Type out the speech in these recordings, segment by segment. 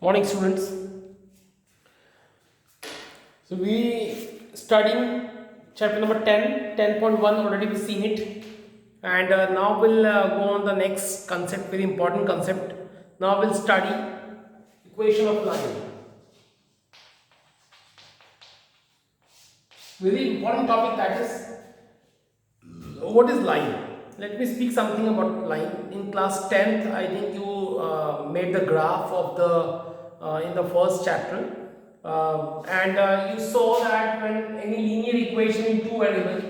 Morning students. So we studying chapter number 10, 10.1. Already we've seen it, and now we'll go on the next concept, very important concept. Now we'll study equation of line. Very important topic, that is what is line. Let me speak something about line. In class 10th, I think you made the graph of the in the first chapter, and you saw that when any linear equation in two variable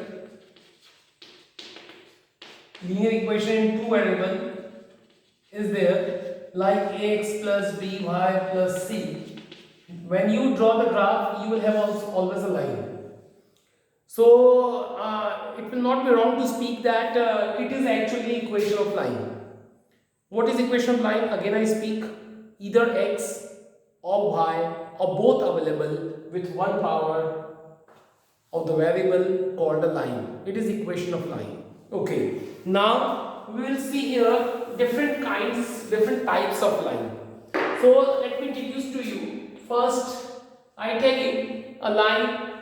is there, like x plus by plus c, when you draw the graph you will have always a line. So it will not be wrong to speak that it is actually equation of line. What is equation of line? Again I speak, either x or y or both available with one power of the variable called a line. It is equation of line. Okay. Now we will see here different types of line. So let me introduce to you. First, I tell you a line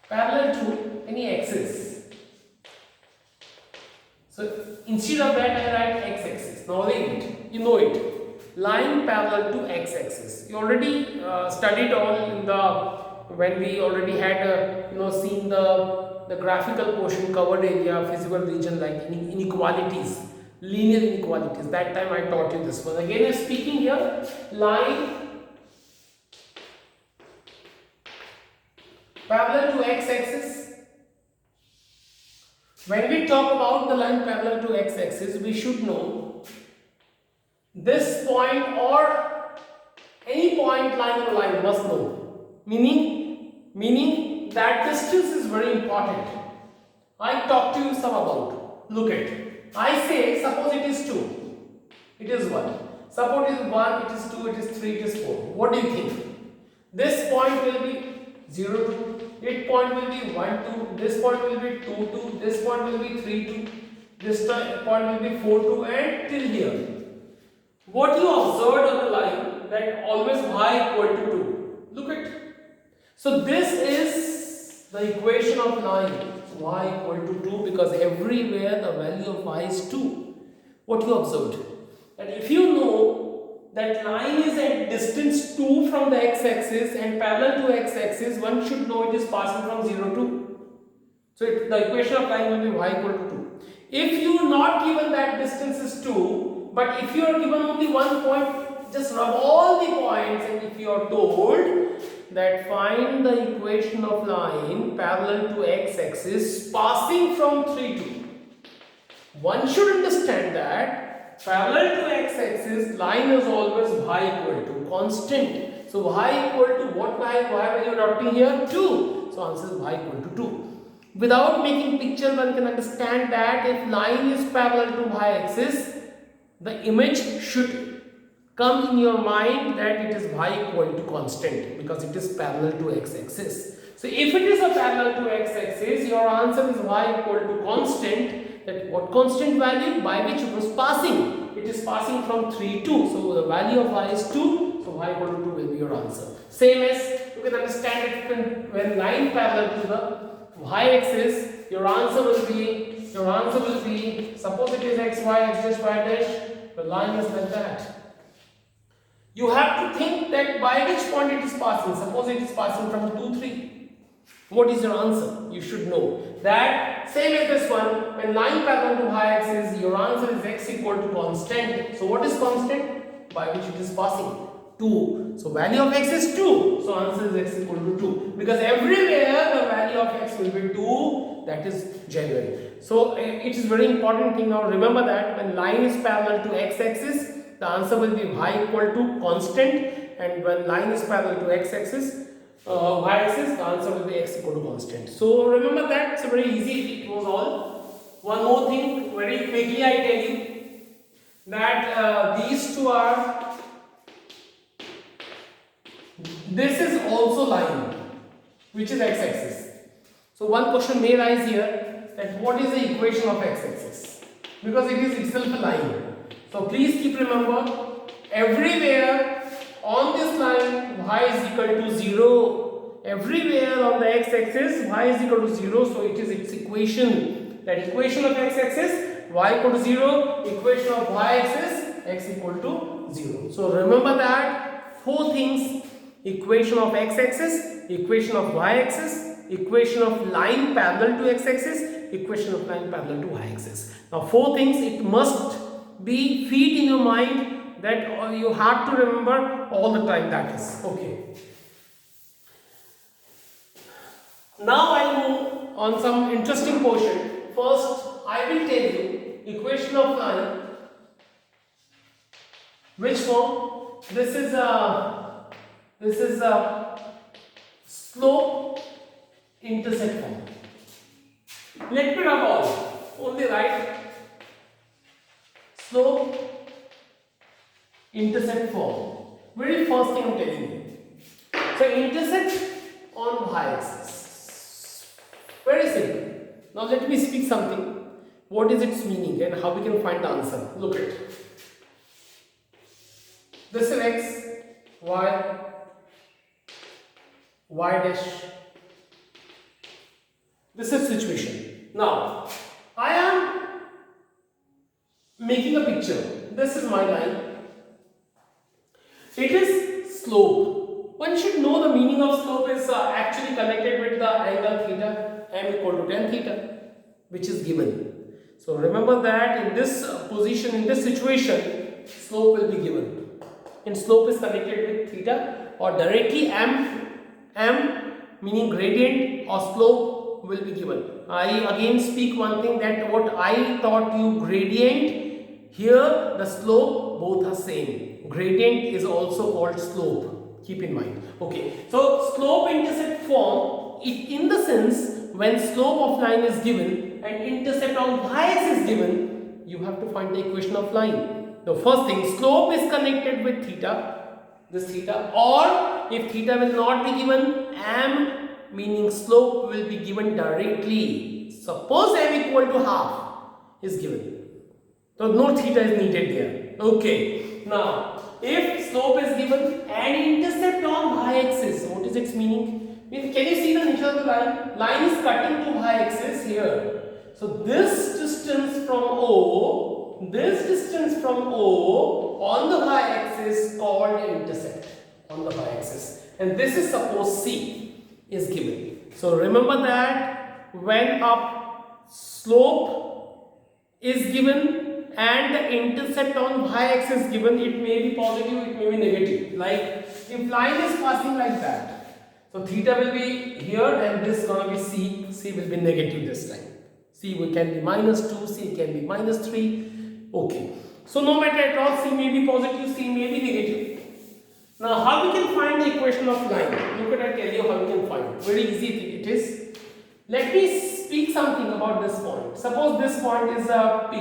parallel to any axis. So instead of that I write x-axis. Now read it. You know it. Line parallel to x-axis. You already studied all in the when we already had seen the graphical portion, covered area, physical region, like inequalities, linear inequalities. That time I taught you this one. Again I'm speaking here, line parallel to x-axis. When we talk about the line parallel to x-axis, we should know this point or any point line on the line must know. Meaning that distance is very important. I talk to you some about. Look at. I say suppose it is 2. It is 1. Suppose it is 1, it is 2, it is 3, it is 4. What do you think? This point will be 0, 2. This point will be 1, 2. This point will be 2, 2. This point will be 3, 2. This point will be 4, 2, and till here. What you observed on the line, that always y equal to 2. Look at. So this is the equation of line, y equal to 2, because everywhere the value of y is 2. What you observed? And if you know that line is at distance 2 from the x-axis and parallel to x-axis, one should know it is passing from 0 to. So the equation of line will be y equal to 2. If you are not given that distance is 2, but if you are given only one point, just rub all the points, and if you are told that find the equation of line parallel to x-axis passing from 3 to, one should understand that parallel to x-axis line is always y equal to constant. So y equal to what y are you adopting here? 2. So answer is y equal to 2. Without making picture, one can understand that if line is parallel to y-axis, the image should come in your mind that it is y equal to constant, because it is parallel to x-axis. So if it is a parallel to x-axis, your answer is y equal to constant. That what constant value? By which it was passing. It is passing from 3 to. So the value of y is 2. So y equal to 2 will be your answer. Same as you can understand it when line parallel to the y-axis, your answer will be suppose it is x, y, x dash, y dash. The line is like that. You have to think that by which point it is passing. Suppose it is passing from 2, 3. What is your answer? You should know that. Same as this one, when line parallel to y-axis, your answer is x equal to constant. So what is constant? By which it is passing? 2. So value of x is 2. So answer is x equal to 2. Because everywhere the value of x will be 2. That is genuine. So it is very important thing. Now remember that when line is parallel to x-axis, the answer will be y equal to constant, and when line is parallel to x-axis, y-axis, the answer will be x equal to constant. So remember that. It's very easy. It was all. One more thing, very quickly I tell you that these two are. This is also line, which is x-axis. So one question may rise here, that what is the equation of x-axis? Because it is itself a line. So please keep remember everywhere on this line y is equal to 0. Everywhere on the x-axis y is equal to 0. So it is its equation. That equation of x-axis y equal to 0. Equation of y-axis x equal to 0. So remember that 4 things: equation of x-axis, equation of y-axis, equation of line parallel to x-axis, equation of line parallel to y-axis. Now 4 things it must be feed in your mind, that you have to remember all the time, that is okay. Now I'll move on some interesting portion. First I will tell you equation of line, which form. This is a slope-intercept form. Let me rub all. Only write slope-intercept form. Very first thing I'm telling you. So intercept on y-axis. Very simple. Now let me speak something. What is its meaning and how we can find the answer? Look at it. This is x, y dash. This is situation. Now I am making a picture. This is my line. It is slope. One should know the meaning of slope is actually connected with the angle theta, m equal to tan theta, which is given. So remember that in this position, in this situation, slope will be given. And slope is connected with theta, or directly m meaning gradient or slope will be given. I again speak one thing, that what I taught you gradient, here the slope both are same. Gradient is also called slope. Keep in mind. Okay. So slope-intercept form, in the sense when slope of line is given and intercept on y-axis is given, you have to find the equation of line. The first thing, slope is connected with theta, this theta, or if theta will not be given, m meaning slope will be given directly. Suppose m equal to half is given, so no theta is needed there. Okay. Now, if slope is given and intercept on y-axis, what is its meaning? Can you see the nature of the line? Line is cutting to y-axis here. So this distance from O on the y-axis called intercept on the y-axis, and this is suppose C is given. So remember that when a slope is given and the intercept on y-axis given, it may be positive, it may be negative. Like if line is passing like that, so theta will be here and this gonna be C. C will be negative this time. C can be -2, C can be -3. Okay. So no matter at all, C may be positive, C may be negative. Now how we can find the equation of line? Look at, I tell you how we can find it. Very easy it is. Let me speak something about this point. Suppose this point is a P.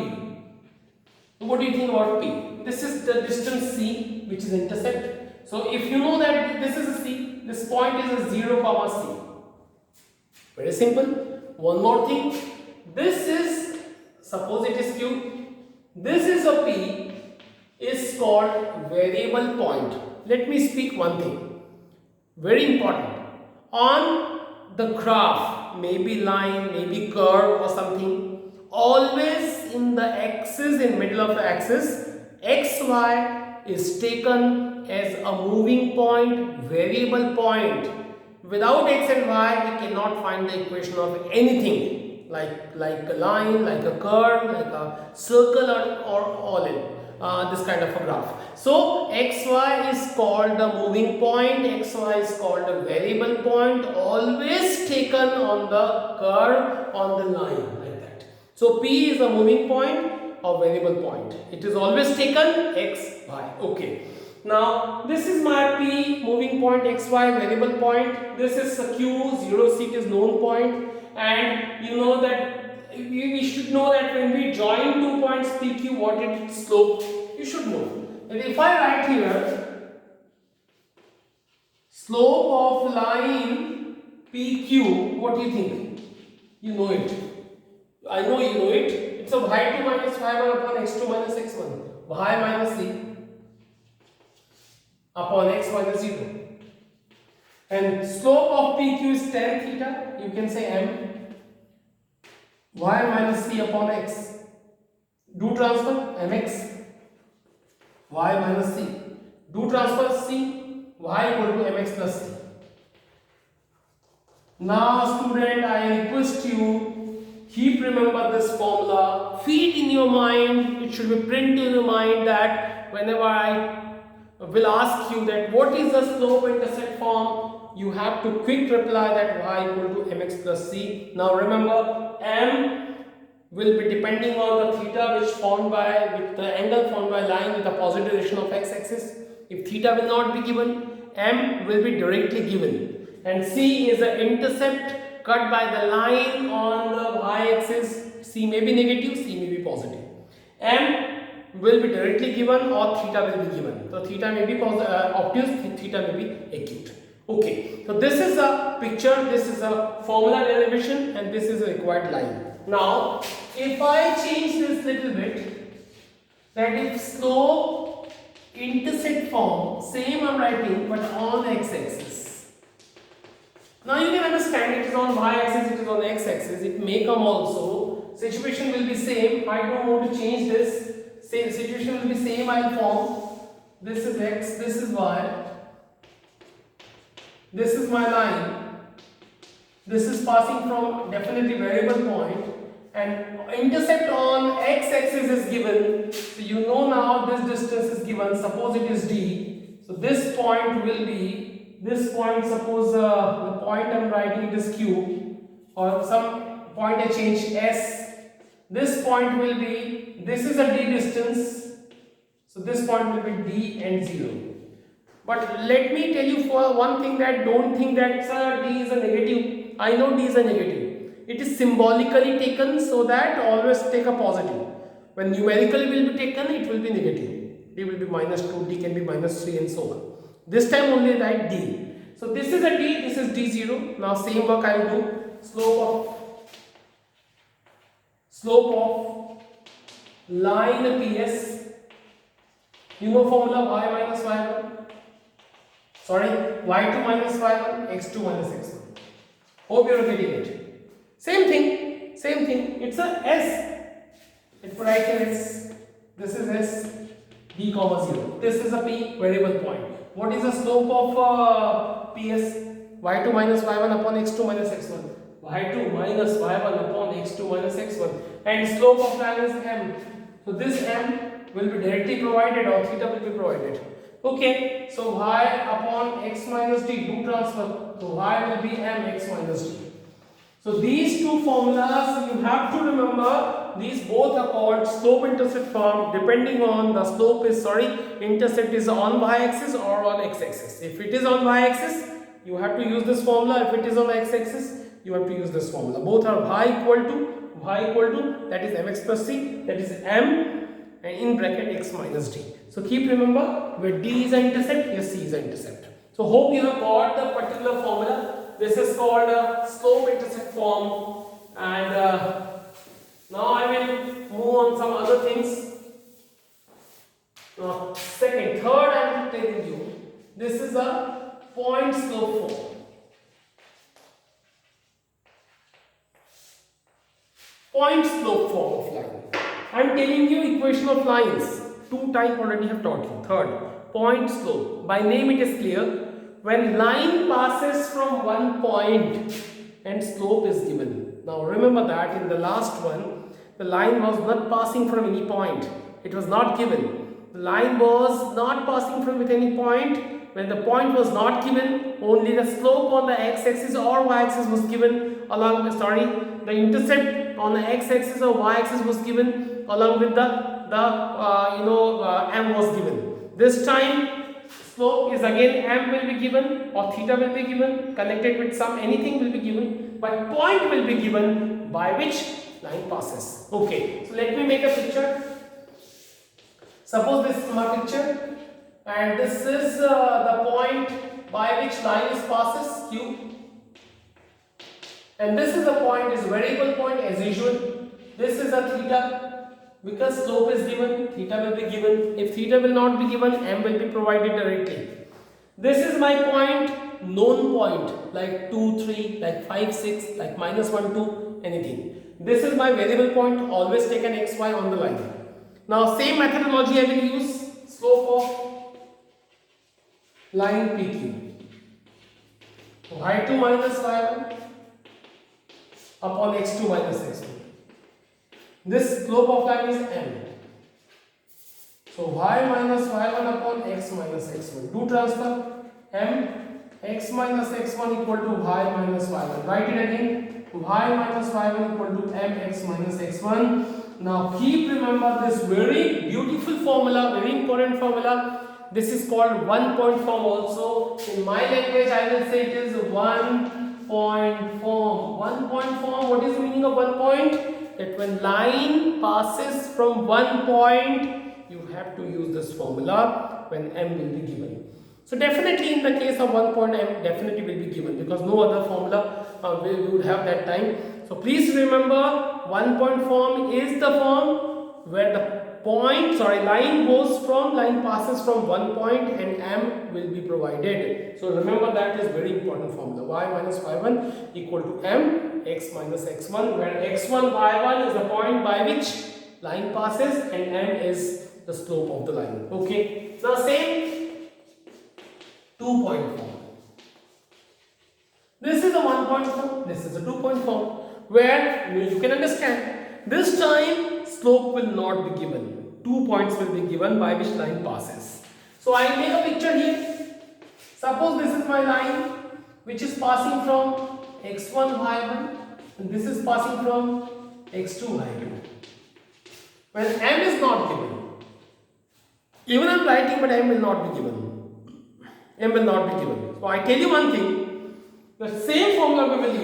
What do you think about P? This is the distance C, which is intercept. So if you know that this is a C, this point is a 0, C. Very simple. One more thing. This is, suppose it is Q. This is a P, is called variable point. Let me speak one thing. Very important. On the graph, maybe line, maybe curve or something, always in the axis, in middle of the axis, xy is taken as a moving point, variable point. Without x and y, we cannot find the equation of anything, like a line, like a curve, like a circle, or all in this kind of a graph. So xy is called the moving point, xy is called a variable point, always taken on the curve, on the line, like that. So P is a moving point or variable point. It is always taken x, y. Okay. Now this is my P, moving point, x, y, variable point. This is a Q, 0, C, it is known point. And you know that we should know that when we join 2 points PQ, what its slope, you should know. And if I write here slope of line PQ, what do you think? You know it. I know you know it. It's a y2 minus y1 upon x2 minus x1. Y minus c. upon x minus 0. And slope of PQ is tan theta. You can say m y minus c upon x. Do transfer mx y minus c. Do transfer c y equal to mx plus c. Now student, I request you, keep remember this formula, feed in your mind, it should be printed in your mind that whenever I will ask you that what is the slope-intercept form, you have to quick reply that y equal to mx plus c. Now remember, m will be depending on the theta which formed by, with the angle formed by line with the opposite direction of x-axis. If theta will not be given, m will be directly given. And c is an intercept cut by the line on the y-axis. C may be negative, c may be positive. M will be directly given or theta will be given. So theta may be obtuse, theta may be acute. Okay, so this is a picture, this is a formula derivation, and this is a required line. Now, if I change this little bit, that if slope intercept form, same I'm writing but on x-axis. Now you can understand it is on y-axis, it is on x-axis, it may come also. Situation will be same, I don't want to change this. Same situation will be same, I'll form. This is x, this is y. This is my line. This is passing from definitely variable point, and intercept on x-axis is given. So you know now this distance is given. Suppose it is d. So this point will be, this point, suppose the point I am writing it is q, or some point I change s. This point will be, this is a d distance. So this point will be d and 0. But let me tell you for one thing, that don't think that sir d is a negative. I know d is a negative. It is symbolically taken, so that always take a positive. When numerically will be taken, it will be negative. D will be minus 2, d can be minus 3 and so on. This time only write d. So this is a d, this is d0. Now same work I will do. Slope of line PS. You know formula y minus y1. Sorry, y2 minus y1, x2 minus x1. Hope you are getting it. Same thing. It's a s. If I write s, this is s, b comma 0. This is a p, variable point. What is the slope of PS? y2 minus y1 upon x2 minus x1. y2 minus y1 upon x2 minus x1. And slope of line is m. So this m will be directly provided or theta will be provided. Okay, so y upon x minus d, do transfer. So y will be mx minus d. So these two formulas you have to remember. These both are called slope-intercept form, depending on the slope is, intercept is on y-axis or on x-axis. If it is on y-axis, you have to use this formula. If it is on x-axis, you have to use this formula. Both are y equal to, that is mx plus c, that is m, and in bracket x minus d. So keep remember, where d is an intercept, here c is an intercept. So hope you have got the particular formula. This is called a slope-intercept form, and now I will move on some other things. Now, third I am telling you, this is a point slope form. Point slope form of line. I am telling you equation of lines. 2 times already have taught you. Third, point slope. By name it is clear. When line passes from one point and slope is given. Now remember that in the last one, the line was not passing from any point. It was not given. The line was not passing from with any point. When the point was not given, only the slope on the x-axis or y-axis was given along with, the intercept on the x-axis or y-axis was given along with the m was given. This time slope is again m will be given or theta will be given, connected with some anything will be given, but point will be given by which line passes. Okay, so let me make a picture. Suppose this is my picture, and this is the point by which line is passes q, and this is the point, is variable point as usual. This is a theta. Because slope is given, theta will be given. If theta will not be given, m will be provided directly. This is my point, known point, like 2, 3, like 5, 6, like -1, 2, anything. This is my variable point, always take an xy on the line. Now same methodology I will use, slope of line PQ. y2 minus y1 upon x2 minus x1. This slope of line is m. So y minus y1 upon x minus x1. Do transfer m x minus x1 equal to y minus y1. Write it again. Y minus y1 equal to mx minus x1. Now keep remember this very beautiful formula, very important formula. This is called one point form also. In my language I will say it is one point form. One point form, what is the meaning of one point? That when line passes from one point, you have to use this formula when m will be given. So definitely in the case of 1 point, m definitely will be given because no other formula we would have that time. So please remember, 1 point form is the form where the line passes from one point and m will be provided. So remember, that is very important formula. Y minus y1 equal to m x minus x1, where x1 y1 is the point by which line passes and m is the slope of the line. Okay, now same 2 point form. This is a 1 point form, this is a 2 point form, where you can understand this time slope will not be given. 2 points will be given by which line passes. So I make a picture here. Suppose this is my line which is passing from x1 y1 and this is passing from x2 y2. When m is not given, even I am writing, but m will not be given. M will not be given. So I tell you one thing, the same formula we will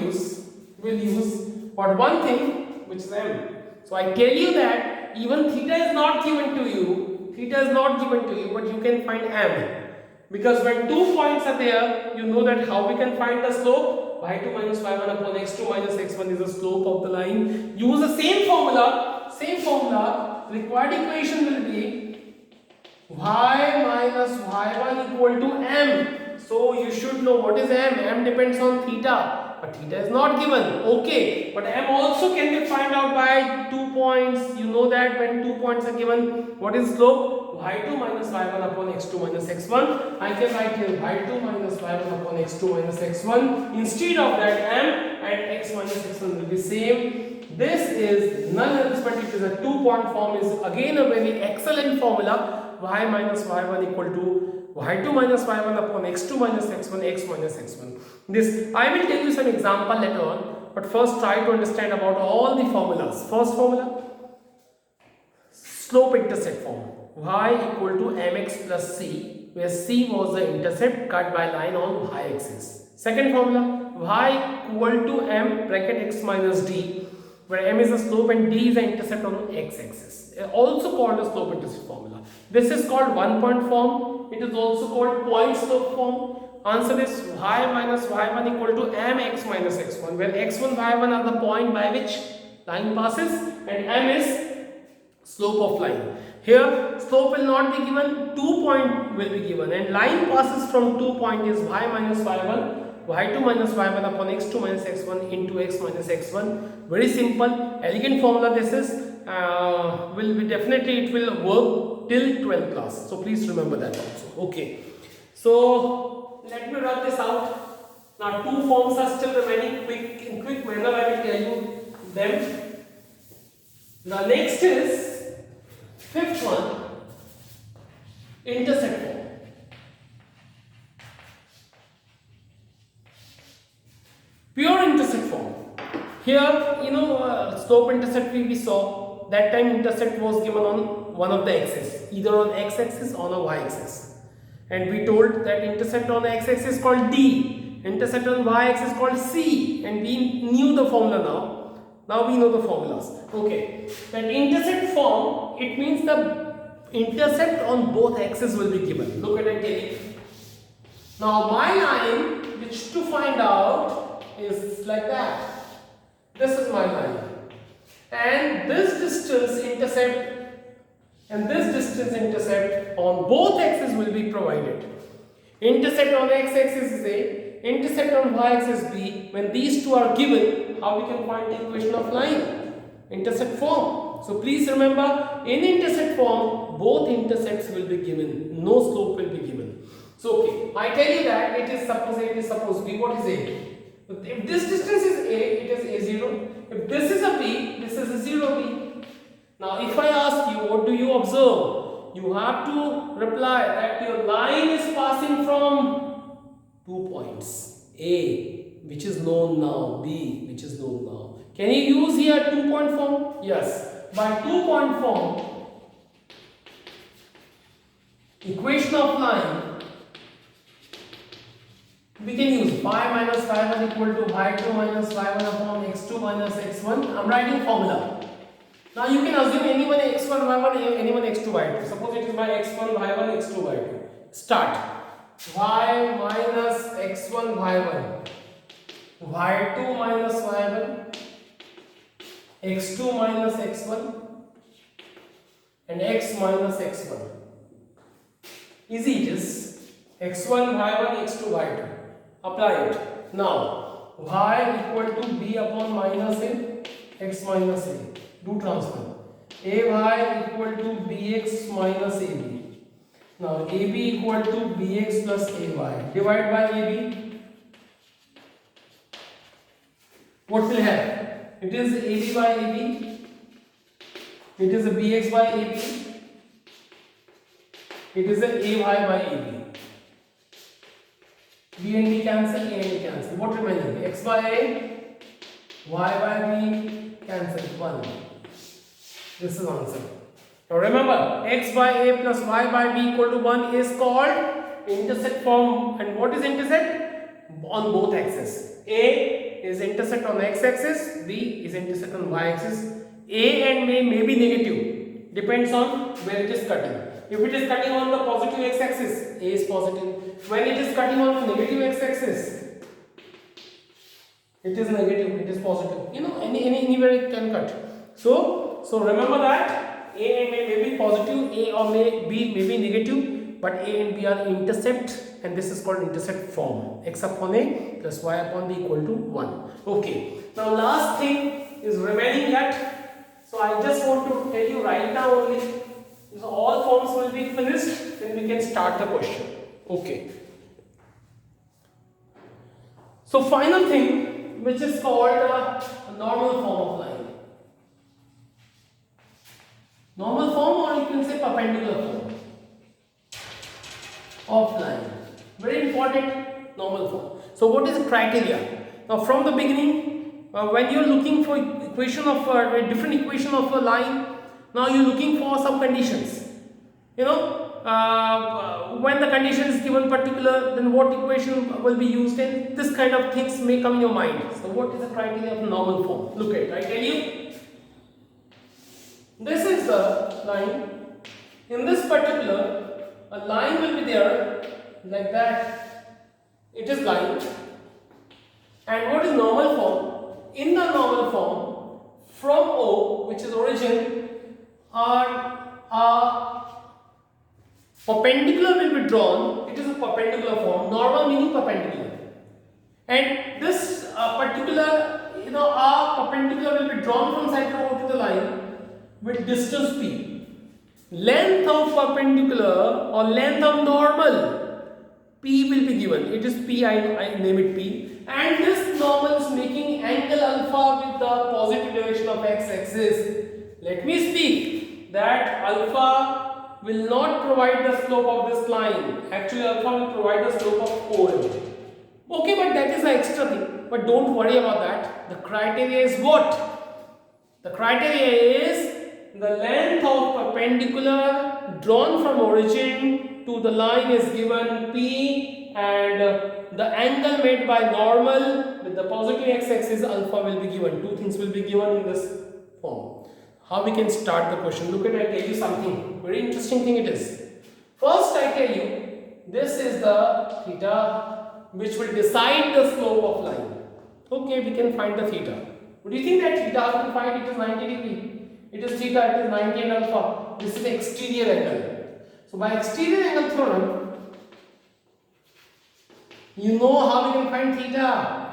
use, but one thing which is m. So I tell you that even theta is not given to you, but you can find m. Because when 2 points are there, you know that how we can find the slope. y2 minus y1 upon x2 minus x1 is the slope of the line. Use the same formula, required equation will be y minus y1 equal to m. So you should know what is m. M depends on theta, but theta is not given. Okay, but m also can be found out by 2 points. You know that when 2 points are given, what is slope? y2 minus y1 upon x2 minus x1. I can write here y2 minus y1 upon x2 minus x1. Instead of that, m and x minus x1 will be same. This is none else but it is a 2 point form, is again a very excellent formula. Y minus y1 equal to y2 minus y1 upon x2 minus x1, x minus x1. This I will tell you some example later on, but first try to understand about all the formulas. First formula, slope-intercept form. Y equal to mx plus c, where c was the intercept cut by line on y-axis. Second formula, y equal to m bracket x minus d, where m is the slope and d is the intercept on x-axis. Also called a slope-intercept formula. This is called 1 point form. It is also called point slope form. Answer is y minus y1 equal to mx minus x1, where x1 y1 are the point by which line passes and m is slope of line. Here slope will not be given, 2 point will be given, and line passes from 2 point is y minus y1, y2 minus y1 upon x2 minus x1 into x minus x1. Very simple, elegant formula. This is will be definitely it will work till 12th class. So please remember that also. Okay. So let me run this out. Now 2 forms are still remaining. In quick manner I will tell you them. The next is 5th one, intercept form. Pure intercept form. Here, slope-intercept we saw. That time intercept was given on one of the axes, either on x-axis or on a y-axis. And we told that intercept on the x-axis is called d, intercept on y-axis is called c, and we knew the formula now. Now we know the formulas. Okay, that intercept form, it means the intercept on both axes will be given. Look at it. Now my line, which to find out, is like that. This is my line, and this distance intercept and this distance intercept on both axes will be provided. Intercept on x-axis is A, intercept on y-axis is B. When these two are given, how we can find the equation of line? Intercept form. So please remember, in intercept form, both intercepts will be given. No slope will be given. So okay, I tell you that it is suppose A, it is suppose B. What is A? If this distance is A, it is A0. If this is a B, this is a 0B. Now if I ask you, what do you observe? You have to reply that your line is passing from 2 points. A, which is known now, B, which is known now. Can you use here 2-point form? Yes. By 2-point form, equation of line, we can use y minus y1 equal to y2 minus y1 upon x2 minus x1. I'm writing formula. Now you can assume anyone x1 y1, anyone x2 y2. Suppose it is my x1 y1, x2 y2. Start. Y minus x1 y1, y2 minus y1, x2 minus x1, and x minus x1. Easy it is. x1 y1, x2 y2. Apply it. Now y equal to b upon minus a, x minus a. Do transfer. Ay equal to bx minus ab. Now ab equal to bx plus ay. Divide by ab. What will have? It is ab by ab. It is a bx by ab. It is a ay by ab. B and B cancel, A and B cancel. What remains? X by A, Y by B, cancel 1. This is answer. Now remember, X by A plus Y by B equal to 1 is called intercept form. And what is intercept? On both axes. A is intercept on X axis, B is intercept on Y axis. A and B may be negative. Depends on where it is cutting. If it is cutting on the positive x-axis, A is positive. When it is cutting on the negative x-axis, it is negative, it is positive. You know, anywhere it can cut. So remember that A and B may be positive, A or B may be negative, but A and B are intercept, and this is called intercept form. X upon A plus Y upon B equal to 1. Okay. Now last thing is remaining yet. So I just want to tell you right now only. So all forms will be finished, then we can start the question. Okay. So final thing, which is called a normal form of line. Normal form, or you can say perpendicular form of line. Very important, normal form. So what is the criteria? Now from the beginning, when you are looking for equation of a different equation of a line, now you are looking for some conditions. You know, when the condition is given particular, then what equation will be used, and this kind of things may come in your mind. So what is the criteria of normal form? Look at it. I tell you, this is the line. In this particular, a line will be there like that. It is line. And what is normal form? In the normal form, from O, which is origin, perpendicular will be drawn. It is a perpendicular form. Normal meaning perpendicular. And this particular, perpendicular will be drawn from center O to the line with distance P. Length of perpendicular or length of normal, P will be given. It is P, I name it P. And this normal is making angle alpha with the positive direction of x-axis. Let me speak that alpha will not provide the slope of this line. Actually, alpha will provide the slope of OM. Okay, but that is an extra thing. But don't worry about that. The criteria is what? The criteria is the length of perpendicular drawn from origin to the line is given P, and the angle made by normal with the positive x-axis alpha will be given. Two things will be given in this form. How we can start the question? Look at it, I tell you something. Very interesting thing it is. First I tell you, this is the theta which will decide the slope of line. Okay, we can find the theta. What do you think that theta how to find? It is 90 degree. It is theta, it is 90 and alpha. This is exterior angle. So by exterior angle theorem, You know how we can find theta.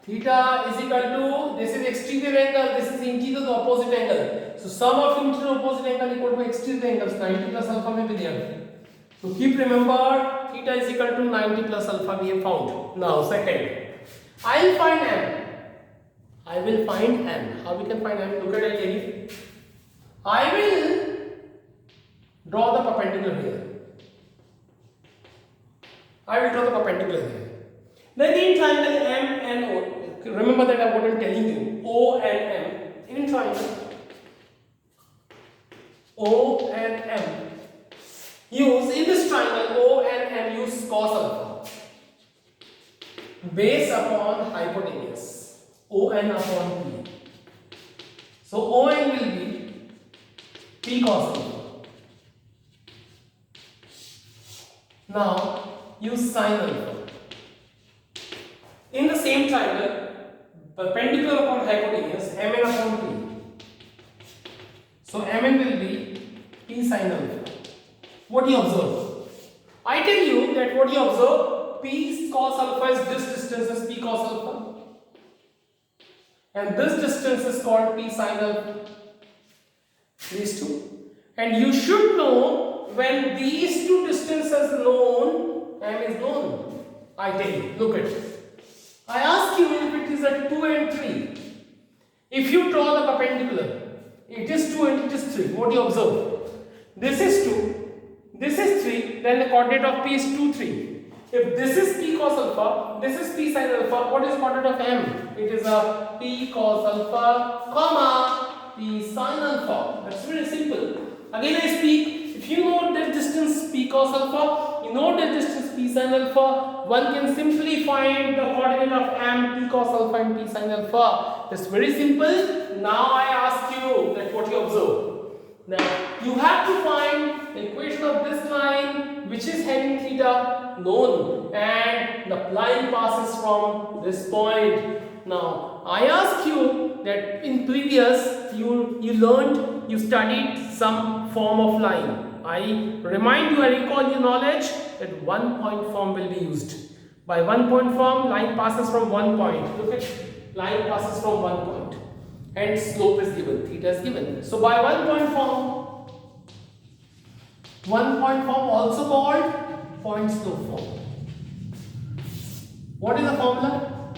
Theta is equal to, this is exterior angle, this is interior opposite angle. So sum of interior opposite angle equal to exterior angles. 90 plus alpha will be there. So keep remember, theta is equal to 90 plus alpha we have found. Now second, I will find m. I will find m. How we can find m? Look at it again. I will draw the perpendicular here. I will draw the perpendicular here. Then in triangle M and O, remember that what I am telling you, O and M, in triangle O and M, use in this triangle O and M use cos alpha based upon hypotenuse ON upon P. So ON will be P cos alpha. Now use sin alpha. In the same triangle, perpendicular upon hypotenuse, Mn upon P. So Mn will be P sin alpha. What do you observe? I tell you that what you observe, P cos alpha is this distance is P cos alpha. And this distance is called P sin alpha. These two. And you should know when these two distances are known, M is known. I tell you, look at it. I ask you if it is a 2 and 3. If you draw the perpendicular, it is 2 and it is 3. What do you observe? This is 2, this is 3, then the coordinate of P is 2, 3. If this is P cos alpha, this is P sin alpha, what is coordinate of M? It is a P cos alpha, comma, P sin alpha. That's very simple. Again I speak, if you know that distance P cos alpha, you know that distance P sin alpha, one can simply find the coordinate of M, P cos alpha and P sin alpha. That's very simple. Now I ask you that what you observe. Now you have to find the equation of this line which is having theta known and the line passes from this point. Now I ask you that in previous you studied some form of line. I remind you, I recall your knowledge that one point form will be used. By one point form, line passes from one point. Look at line passes from one point. And slope is given, theta is given. So by one point form also called point slope form. What is the formula?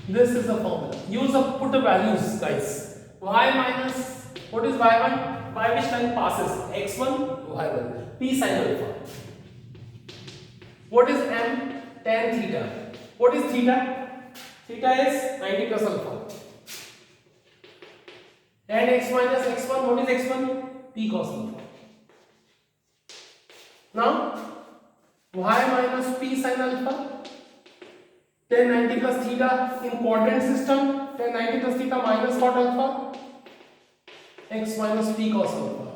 This is the formula. Put the values, guys. Y minus, what is y1? By which line passes? x1, y1. P sin alpha. What is m? Tan theta. What is theta? Theta is 90 plus alpha. Tan x minus x1, what is x1? P cos alpha. Now, y minus P sin alpha. Tan 90 plus theta in quadrant system. Tan 90 plus theta minus cot alpha. X minus P cos alpha.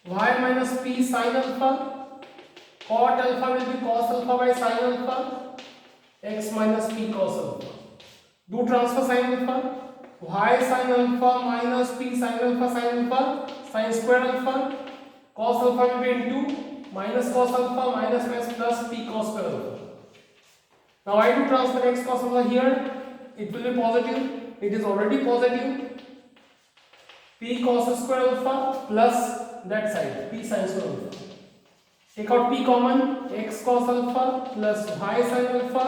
Y minus P sin alpha. Cot alpha will be cos alpha by sin alpha. X minus P cos alpha. Do transfer sin alpha. Y sin alpha minus P sin alpha, sin square alpha. Cos alpha will be into minus cos alpha minus plus P cos square alpha. Now I do transfer x cos alpha here. It will be positive. It is already positive. P cos square alpha plus that side P sin square alpha. Take out P common, x cos alpha plus y sin alpha.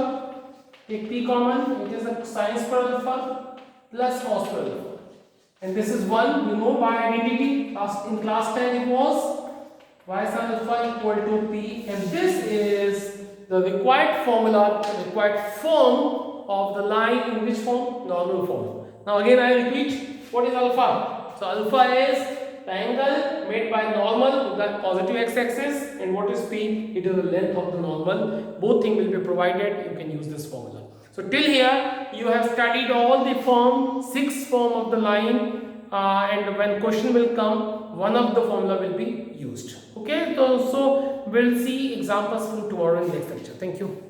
Take P common, it is a sin square alpha plus cos square alpha. And this is 1, you know by identity. In class 10 it was y sin alpha equal to P, and this is the required formula, the required form of the line. In which form? Normal form. Now again I repeat, what is alpha? So alpha is the angle made by normal with the positive x-axis, and what is P? It is the length of the normal. Both things will be provided. You can use this formula. So till here you have studied all the form, 6 form of the line, and when question will come, one of the formula will be used. Okay, so we'll see examples from tomorrow in next lecture. Thank you.